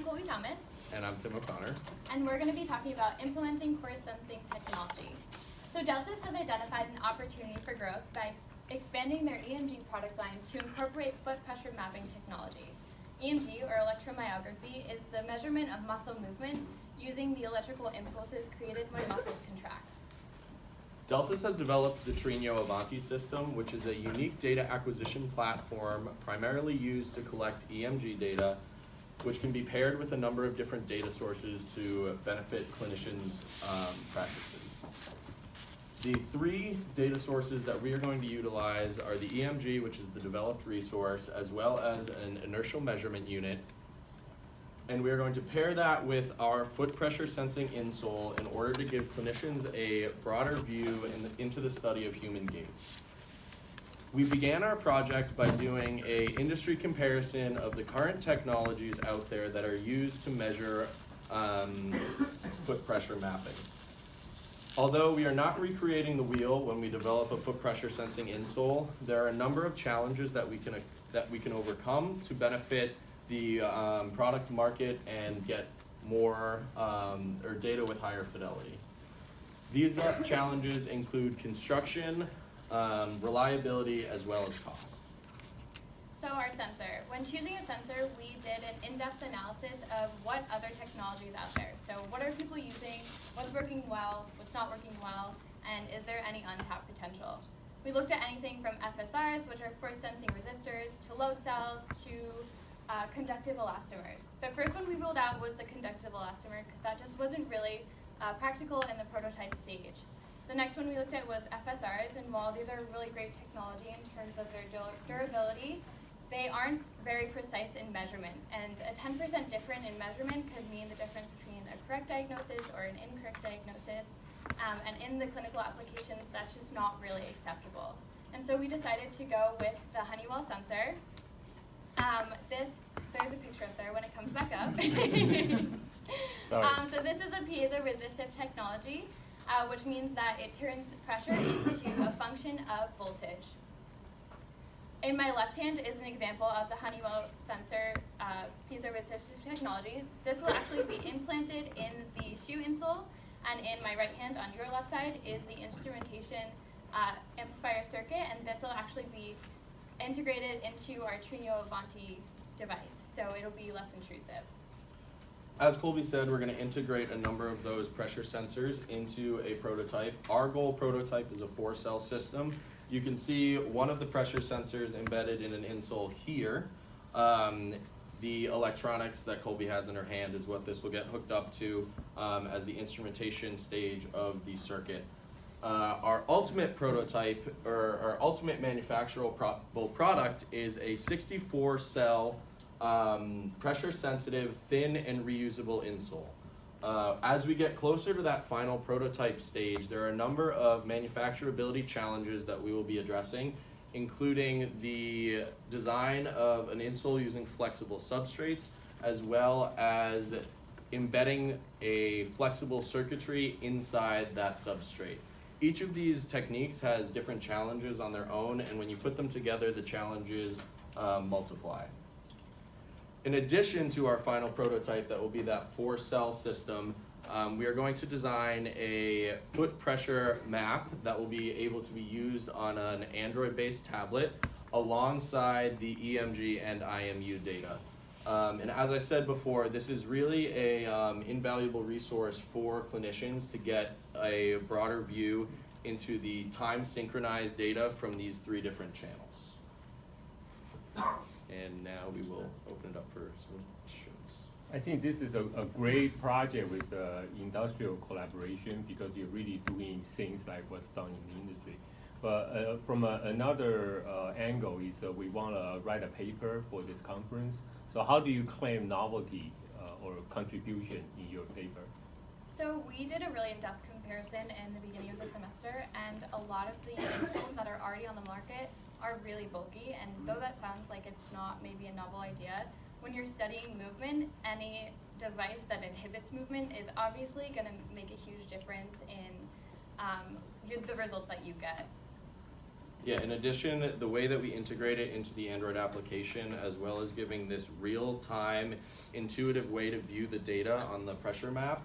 Colby Thomas. And I'm Tim O'Connor. And we're going to be talking about implementing force sensing technology. So Delsus has identified an opportunity for growth by expanding their EMG product line to incorporate foot pressure mapping technology. EMG, or electromyography, is the measurement of muscle movement using the electrical impulses created when muscles contract. Delsus has developed the Trino Avanti system, which is a unique data acquisition platform primarily used to collect EMG data, which can be paired with a number of different data sources to benefit clinicians' practices. The three data sources that we are going to utilize are the EMG, which is the developed resource, as well as an inertial measurement unit. And we are going to pair that with our foot pressure sensing insole in order to give clinicians a broader view into the study of human gait. We began our project by doing an industry comparison of the current technologies out there that are used to measure foot pressure mapping. Although we are not recreating the wheel when we develop a foot pressure sensing insole, there are a number of challenges that we can overcome to benefit the product market and get more or data with higher fidelity. These challenges include construction, reliability, as well as cost. So our sensor. When choosing a sensor, we did an in-depth analysis of what other technologies out there. So what are people using, what's working well, what's not working well, and is there any untapped potential? We looked at anything from FSRs, which are force sensing resistors, to load cells, to conductive elastomers. The first one we ruled out was the conductive elastomer because that just wasn't really practical in the prototype stage. The next one we looked at was FSRs, and while these are really great technology in terms of their durability, they aren't very precise in measurement, and a 10% difference in measurement could mean the difference between a correct diagnosis or an incorrect diagnosis, and in the clinical applications, that's just not really acceptable. And so we decided to go with the Honeywell sensor. There's a picture up there when it comes back up. So this is a piezo-resistive technology, which means that it turns pressure into a function of voltage. In my left hand is an example of the Honeywell sensor piezo-resistive technology. This will actually be implanted in the shoe insole, and in my right hand on your left side is the instrumentation amplifier circuit, and this will actually be integrated into our Trino Avanti device, so it'll be less intrusive. As Colby said, we're going to integrate a number of those pressure sensors into a prototype. Our goal prototype is a 4-cell system. You can see one of the pressure sensors embedded in an insole here. The electronics that Colby has in her hand is what this will get hooked up to as the instrumentation stage of the circuit. Our ultimate prototype, or our ultimate manufacturable product, is a 64-cell pressure-sensitive, thin and reusable insole. As we get closer to that final prototype stage, there are a number of manufacturability challenges that we will be addressing, including the design of an insole using flexible substrates, as well as embedding a flexible circuitry inside that substrate. Each of these techniques has different challenges on their own, and when you put them together, the challenges multiply. In addition to our final prototype that will be that 4-cell system, we are going to design a foot pressure map that will be able to be used on an Android-based tablet alongside the EMG and IMU data. And as I said before, this is really an invaluable resource for clinicians to get a broader view into the time-synchronized data from these 3 different channels. And now we will open it up for some questions. I think this is a great project with the industrial collaboration because you're really doing things like what's done in the industry. But from another angle is we want to write a paper for this conference. So how do you claim novelty or contribution in your paper? So we did a really in-depth comparison in the beginning of the semester, and a lot of the insoles that are already on the market are really bulky, and though that sounds like it's not maybe a novel idea, when you're studying movement, any device that inhibits movement is obviously going to make a huge difference in the results that you get. Yeah, in addition, the way that we integrate it into the Android application, as well as giving this real-time, intuitive way to view the data on the pressure map,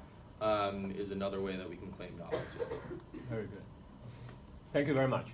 is another way that we can claim novelty. Very good. Thank you very much.